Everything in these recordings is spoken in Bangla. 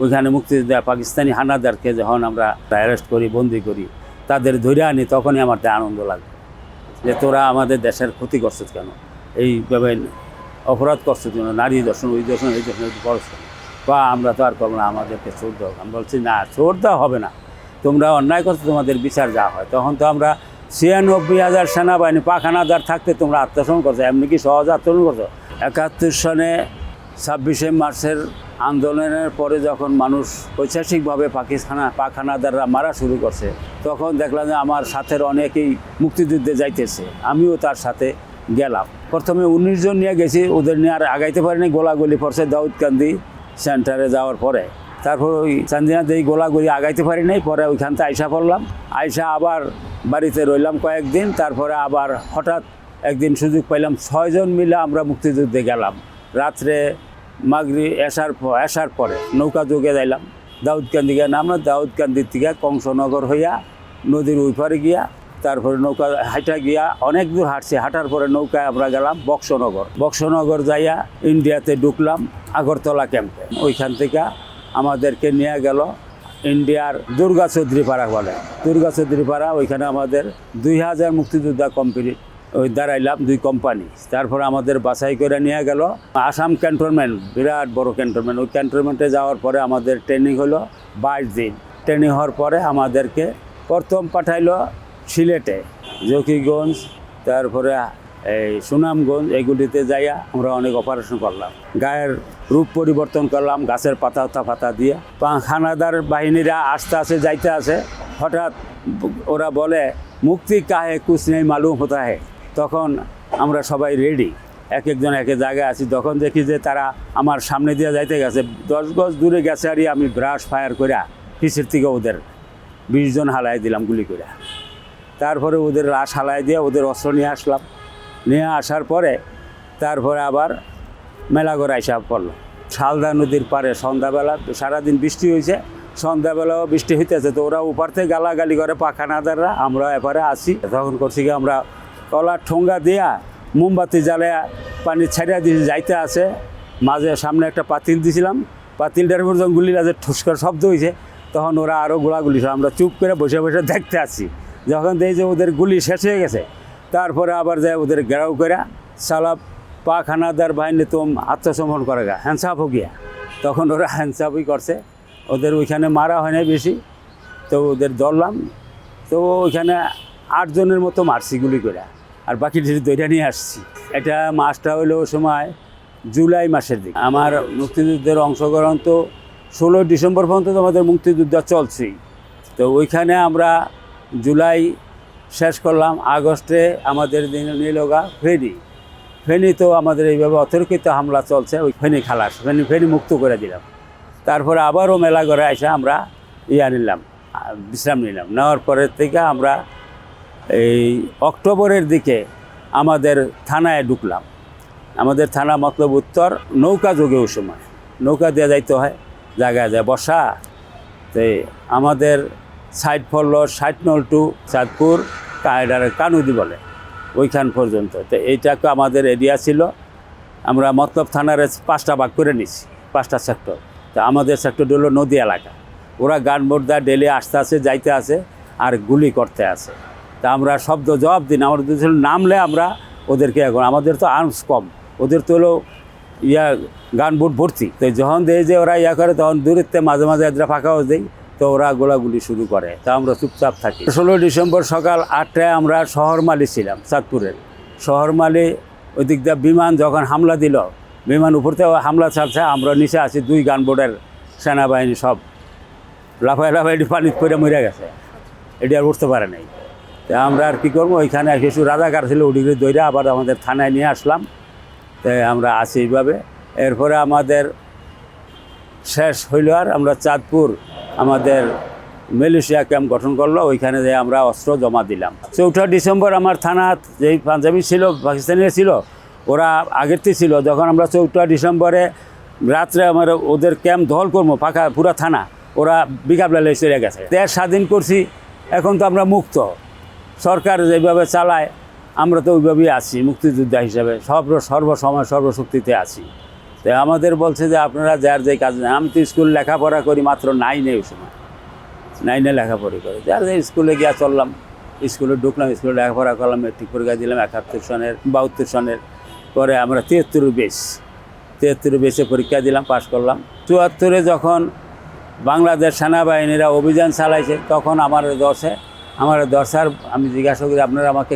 ওইখানে মুক্তিযোদ্ধা পাকিস্তানি হানাদারকে যখন আমরা অ্যারেস্ট করি, বন্দি করি, তাদের ধরে আনি, তখনই আমার আনন্দ লাগে যে তোরা আমাদের দেশের ক্ষতি করছিস কেন, এইভাবে অপরাধ করছিস কেন, নারী দর্শন, ওই দর্শন, এই দর্শন করছ বা আমরা তো আর করবো না, আমাদেরকে চোর দাও। আমি বলছি না, চোর দেওয়া হবে না, তোমরা অন্যায় করছো, তোমাদের বিচার যা হয়। তখন তো আমরা ৯৬,০০০ সেনাবাহিনী পাখানাদার থাকতে তোমরা আত্মসমর্পণ করছো, এমনি কি সহজে আত্মসমর্পণ করছো? ৭১ সনে ২৬শে মার্চের আন্দোলনের পরে যখন মানুষ ঐতিহাসিকভাবে পাখানাদাররা মারা শুরু করছে, তখন দেখলাম যে আমার সাথের অনেকেই মুক্তিযুদ্ধে যাইতেছে, আমিও তার সাথে গেলাম। প্রথমে ১৯ জন নিয়ে গেছি, ওদের নিয়ে আর আগাইতে পারিনি, গোলাগুলি পড়ছে দাউদকান্দি সেন্টারে যাওয়ার পরে। তারপর ওই চান্দিনাতে এই গোলাগুলি আগাইতে পারি নাই, পরে ওইখান থেকে আইসা পড়লাম, আইসা আবার বাড়িতে রইলাম কয়েকদিন। তারপরে আবার হঠাৎ একদিন সুযোগ পাইলাম, ৬ জন মিলে আমরা মুক্তিযুদ্ধে গেলাম। রাত্রে মাগরিব এসার পরে নৌকা যোগে যাইলাম, দাউদকান্দি গিয়ে নামলাম, দাউদকান্দির থেকে কংসনগর হইয়া নদীর ওই পারে গিয়া, তারপরে নৌকা হাঁটা গিয়া অনেক দূর হাঁটছি, হাঁটার পরে নৌকায় আমরা গেলাম বক্সনগর যাইয়া ইন্ডিয়াতে ঢুকলাম আগরতলা ক্যাম্পে। ওইখান থেকে আমাদেরকে নিয়ে গেল ইন্ডিয়ার দুর্গা চৌধুরীপাড়া বলে, দুর্গা চৌধুরীপাড়া। ওইখানে আমাদের ২০০০ মুক্তিযোদ্ধা কমপ্লিট ওই দাঁড়াইলাম, 2 কোম্পানি। তারপর আমাদের বাছাই করে নিয়ে গেল আসাম ক্যান্টনমেন্ট, বিরাট বড় ক্যান্টনমেন্ট। ওই ক্যান্টনমেন্টে যাওয়ার পরে আমাদের ট্রেনিং হলো ২২ দিন। ট্রেনিং হওয়ার পরে আমাদেরকে প্রথম পাঠাইলো সিলেটে, জকিগঞ্জ, তারপরে এই সুনামগঞ্জ, এগুলিতে যাইয়া আমরা অনেক অপারেশন করলাম, গায়ের রূপ পরিবর্তন করলাম গাছের পাতা দিয়ে। খানাদার বাহিনীরা আসতে আছে, যাইতে আছে, হঠাৎ ওরা বলে মুক্তি কাহে কুছ নেই মালুম হতা হে। তখন আমরা সবাই রেডি, একজন এক জায়গায় আছি। তখন দেখি যে তারা আমার সামনে দিয়ে যাইতে গেছে, 10 গজ দূরে গেছে, আর আমি ব্রাশ ফায়ার করে পিছের থেকে ওদের 20 জন হালাই দিলাম গুলি করে। তারপরে ওদের লাশ হালাই দিয়ে ওদের অস্ত্র নিয়ে আসলাম। নিয়ে আসার পরে তারপরে আবার মেলাঘর আইসা পড়লো, শালদা নদীর পাড়ে। সন্ধ্যাবেলা সারাদিন বৃষ্টি হয়েছে, সন্ধ্যাবেলাও বৃষ্টি হইতেছে, তো ওরা উপার থেকে গালাগালি করে পাখানাদাররা, আমরা এপারে আসি। তখন করছি কি, আমরা কলার ঠোঙ্গা দিয়া মোমবাতি জ্বালায়া পানি ছাড়িয়া দিয়ে যাইতে আছে, মাঝে সামনে একটা পাতিল দিছিলাম, পাতিলটার উপর যখন গুলি রাজে ঠুসকার শব্দ হয়েছে, তখন ওরা আরও গোলাগুলি। আমরা চুপ করে বসে বসে দেখতে আসছি। যখন দেখি যে ওদের গুলি শেষ হয়ে গেছে, তারপরে আবার যায় ওদের ঘেরাও করে, সালা পাখানাদার বাহিনী তোম আত্মসমর্পণ করে গা, হ্যান্ডসাপ হো গিয়া। তখন ওরা হ্যান্ডসাপই করছে, ওদের ওইখানে মারা হয় না বেশি, তো ওদের ধরলাম। তো ওইখানে 8 জনের মতো মারছি গুলি করে, আর বাকি দইটা নিয়ে আসছি। এটা মাসটা হলো ওই সময় জুলাই মাসের দিকে। আমার মুক্তিযুদ্ধের অংশগ্রহণ তো 16 ডিসেম্বর পর্যন্ত আমাদের মুক্তিযুদ্ধ চলছেই। তো ওইখানে আমরা জুলাই শেষ করলাম, আগস্টে আমাদের নিলগা ফেনী তো আমাদের এইভাবে অতর্কিত হামলা চলছে, ওই ফেনী খালাস, ফেনী মুক্ত করে দিলাম। তারপরে আবারও মেলা ঘরে এসে আমরা নিলাম, বিশ্রাম নিলাম। নেওয়ার পরের থেকে আমরা এই অক্টোবরের দিকে আমাদের থানায় ঢুকলাম। আমাদের থানা মতলব উত্তর, নৌকা যোগে ওই সময় নৌকা দিয়ে যাইতে হয়, জায়গায় যায় বসা। তো আমাদের সাইড পড়লো 60 নল টু চাঁদপুর কানুদি বলে, ওইখান পর্যন্ত। তো এইটাকে আমাদের এরিয়া ছিল। আমরা মতলব থানার 5টা ভাগ করে নিছি, 5টা সেক্টর। তো আমাদের সেক্টর হলো নদী এলাকা। ওরা গানবোর্ডা ডেলি আসতে আছে, যাইতে আছে, আর গুলি করতে আছে। তা আমরা শব্দ জবাব দিন, আমাদের নামলে আমরা ওদেরকে, এখন আমাদের তো আর্মস কম, ওদের তো হলো গানবোর্ড ভর্তি। তো যখন দেয় যে ওরা করে, তখন দূরত্বে মাঝে মাঝে এদের ফাঁকাও দেয়, তো ওরা গোলাগুলি শুরু করে। তা আমরা চুপচাপ থাকি। 16 ডিসেম্বর সকাল 8টায় আমরা শহরমালি ছিলাম, চাঁদপুরের শহরমালি। ওই দিক দিয়ে বিমান যখন হামলা দিল, বিমান উপর থেকে হামলা ছাড়ছে, আমরা নিচে আছি, 2 গানবোর্ডের সেনাবাহিনী সব লাফাই পানি করে মরে গেছে, এটি আর উঠতে পারে নাই। তা আমরা আর কী করবো, ওইখানে কিছু রাজাকার ছিল, ওদিকে দইরা আবার আমাদের থানায় নিয়ে আসলাম। তাই আমরা আছি এইভাবে। এরপরে আমাদের শেষ হইল, আর আমরা চাঁদপুর আমাদের মিলিশিয়া ক্যাম্প গঠন করলো, ওইখানে যে আমরা অস্ত্র জমা দিলাম। 4 ডিসেম্বর আমার থানা যেই পাঞ্জাবি ছিল, পাকিস্তানিরা ছিল, ওরা আগেরতে ছিল। যখন আমরা 4 ডিসেম্বরে রাত্রে আমরা ওদের ক্যাম্প দখল করবো, ফাঁকা পুরা থানা, ওরা বিকালবেলা চলে গেছে। দেশ স্বাধীন করছি, এখন তো আমরা মুক্ত, সরকার যেভাবে চালায় আমরা তো ওইভাবেই আছি, মুক্তিযোদ্ধা হিসাবে সর্বসময় সর্বশক্তিতে আছি। তো আমাদের বলছে যে আপনারা যার যে কাজ নেই, আমি তো স্কুল লেখাপড়া করি মাত্র 9-এ ওই সময় 9-এ লেখাপড়া করি, যার যে স্কুলে গিয়া চললাম, স্কুলে ঢুকলাম, স্কুলে লেখাপড়া করলাম, মেট্রিক পরীক্ষা দিলাম 71 সনের 72 সনের পরে আমরা 73 বেসে পরীক্ষা দিলাম, পাশ করলাম। 74-এ যখন বাংলাদেশ সেনাবাহিনীরা অভিযান চালাইছে তখন আমার দর্শার আমি জিজ্ঞাসা করি আপনারা আমাকে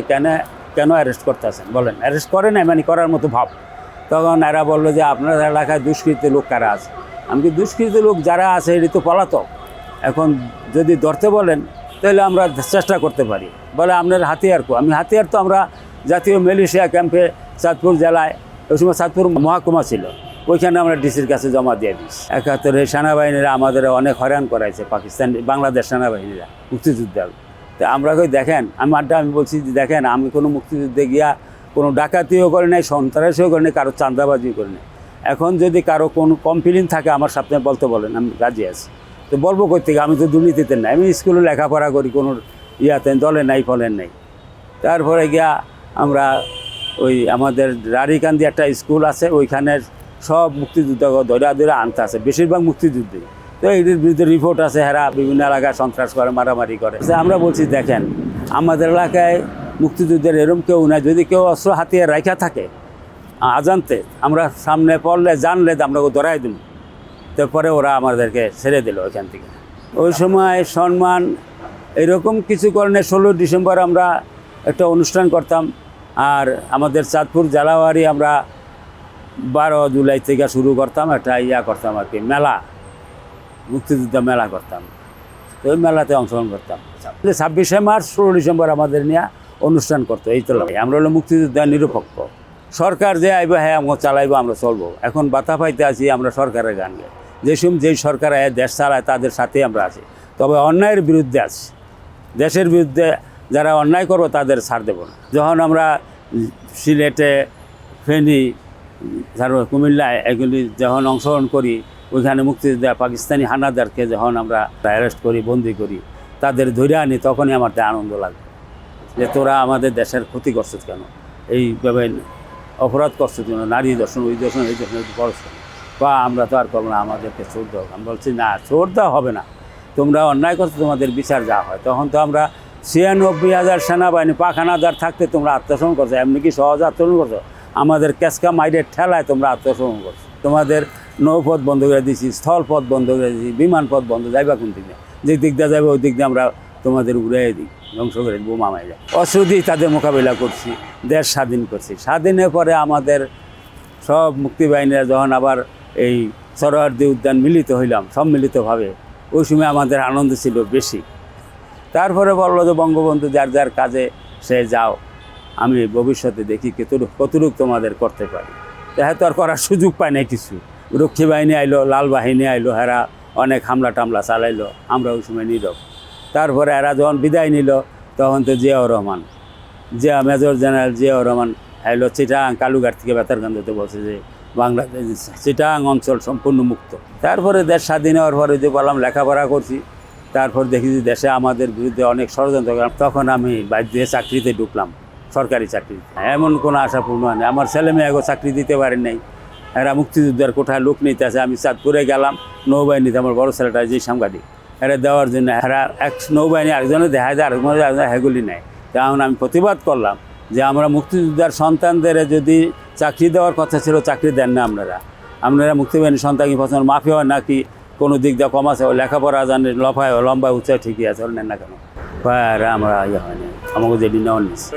কেন অ্যারেস্ট করতেছেন বলেন, অ্যারেস্ট করে না মানে করার মতো ভাব। তখন এরা বললো যে আপনার এলাকায় দুষ্কৃতী লোক কারা আছে। আমি কি দুষ্কৃতী লোক যারা আছে এটি তো পলাতক, এখন যদি ধরতে বলেন তাহলে আমরা চেষ্টা করতে পারি। বলে আপনার হাতিয়ার কো, আমি হাতিয়ার তো আমরা জাতীয় মিলিশিয়া ক্যাম্পে চাঁদপুর জেলায়, ওই সময় চাঁদপুর মহকুমা ছিল, ওইখানে আমরা ডিসির কাছে জমা দিয়ে দিই। 71-এ সেনাবাহিনীরা আমাদের অনেক হয়রান করাইছে, বাংলাদেশ সেনাবাহিনীরা মুক্তিযুদ্ধে। তো আমরা কই দেখেন, আমি বলছি যে দেখেন আমি কোনো মুক্তিযুদ্ধে গিয়া কোনো ডাকাতিও করি নাই, সন্ত্রাসীও করি নাই, কারো চাঁদাবাজিও করি নাই। এখন যদি কারো কোনো কমপ্লেন থাকে আমার সামনে বলতে বলেন, আমি রাজি আছি। তো বলবো কই থেকে, আমি তো দুর্নীতিতে নাই, আমি স্কুলে লেখাপড়া করি, কোনো ইয়াতে দলে নাই ফলেন নাই। তারপরে গিয়া আমরা ওই আমাদের রারিকান্দি একটা স্কুল আছে, ওইখানে সব মুক্তিযুদ্ধ ধরা আনতে আছে, বেশিরভাগ মুক্তিযুদ্ধে। তো এটির বিরুদ্ধে রিপোর্ট আছে, হেরা বিভিন্ন এলাকায় সন্ত্রাস করে, মারামারি করে। আমরা বলছি দেখেন আমাদের এলাকায় মুক্তিযুদ্ধের এরম কেউ নাই, যদি কেউ অস্ত্র হাতিয়ে রাখা থাকে আজানতে আমরা সামনে পড়লে জানলে আমরা ধরাই দিন। তারপরে ওরা আমাদেরকে ছেড়ে দিল ওইখান থেকে। ওই সময় সম্মান এরকম কিছু কারণে 16 ডিসেম্বর আমরা একটা অনুষ্ঠান করতাম, আর আমাদের চাঁদপুর জেলাওয়ারি আমরা 12 জুলাই থেকে শুরু করতাম, একটা করতাম আর কি, মেলা, মুক্তিযুদ্ধ মেলা করতাম। তো ওই মেলাতে অংশগ্রহণ করতাম। 26শে মার্চ 16 ডিসেম্বর আমাদের নিয়ে অনুষ্ঠান করতো। এই তো আমরা হলো মুক্তিযুদ্ধ নিরপেক্ষ, সরকার যে আইব হ্যাঁ আমরা চালাইবো, আমরা চলবো। এখন বাতা পাইতে আছি আমরা সরকারের গান গাই, যেই সরকার দেশ চালায় তাদের সাথেই আমরা আছি, তবে অন্যায়ের বিরুদ্ধে আছি। দেশের বিরুদ্ধে যারা অন্যায় করবো তাদের ছাড় দেব না। যখন আমরা সিলেটে, ফেনী, তারপর কুমিল্লায় এগুলি যখন অংশগ্রহণ করি, ওইখানে মুক্তিযুদ্ধ পাকিস্তানি হানাদারকে যখন আমরা অ্যারেস্ট করি, বন্দি করি, তাদের ধরে আনি, তখনই আমার আনন্দ লাগে যে তোরা আমাদের দেশের ক্ষতি করছিস কেন, এইভাবে অপরাধ করছিস কেন, নারী দর্শন, ওই দর্শন, এই দর্শন করছ বা আমরা তো আর করবো না, আমাদেরকে ছোট দাও। আমি বলছি না, ছোট দেওয়া হবে না, তোমরা অন্যায় করছো, তোমাদের বিচার যা হয়। তখন তো আমরা 96,000 সেনাবাহিনী পাখানাদার থাকতে তোমরা আত্মসমর্পণ করছো, এমনি কি সহজ আত্মসমর্পণ করছো? আমাদের ক্যাসকা মাইরের ঠেলায় তোমরা আত্মসমর্পণ করছো। তোমাদের নৌপথ বন্ধ করে দিয়েছি, স্থলপথ বন্ধ করে দিয়েছি, বিমান পথ বন্ধ, যাইবা কোন দিক দিয়ে, যে দিক দিয়ে যাবে ওই দিক দিয়ে আমরা তোমাদের উড়াই দিই, ধ্বংস করে বোমা মাইরা। অস্ত্র দিয়ে তাদের মোকাবিলা করছি, দেশ স্বাধীন করছি। স্বাধীনের পরে আমাদের সব মুক্তিবাহিনীরা যখন আবার এই সরোয়ার্দী উদ্যান মিলিত হইলাম সম্মিলিতভাবে, ওই সময় আমাদের আনন্দ ছিল বেশি। তারপরে বললো যে বঙ্গবন্ধু যার কাজে সে যাও, আমি ভবিষ্যতে দেখি কতটুকু তোমাদের করতে পারি। হ্যাঁ, তো আর করার সুযোগ পায় নাই কিছু। রক্ষী বাহিনী আইলো, লাল বাহিনী আইলো, এরা অনেক হামলা টামলা চালাইলো, আমরা ওই সময় নীরব। তারপরে এরা যখন বিদায় নিল তখন তো মেজর জেনারেল জিয়াউর রহমান আইলো চিটাং কালুঘাট থেকে বেতারগঞ্জতে বলছে যে বাংলাদেশ চিটাং অঞ্চল সম্পূর্ণ মুক্ত। তারপরে দেশ স্বাধীন হওয়ার পরে যে বললাম লেখাপড়া করছি, তারপর দেখি যে দেশে আমাদের বিরুদ্ধে অনেক ষড়যন্ত্র করলাম, তখন আমি বাইরে দিয়ে চাকরিতে ঢুকলাম, সরকারি চাকরি। এমন কোনো আশা পূর্ণ হয় না, আমার ছেলে মেয়েকে চাকরি দিতে পারেন নাই, এরা মুক্তিযুদ্ধের কোঠায় লোক নিতে আছে। আমি চাঁদপুরে গেলাম নৌবাহিনীতে, আমার বড় ছেলেটা যে সাংবাদিক, এরা দেওয়ার জন্য এরা এক নৌবাহিনী আরেকজনে দেখা যায়, আরেকজনে হেগুলি নেয়। তেমন আমি প্রতিবাদ করলাম যে আমরা মুক্তিযোদ্ধার সন্তানদের যদি চাকরি দেওয়ার কথা ছিল, চাকরি দেন না আপনারা মুক্তিবাহিনীর সন্তান কি পছন্দ মাফি হয় নাকি কোনো দিক দিয়ে কম আছে, লেখাপড়া জানে লম্বা উচ্চায় ঠিকই আছে, নেন না কেন? আমরা হয়নি, আমাকে যেদিন নেওয়ার নিচ্ছে।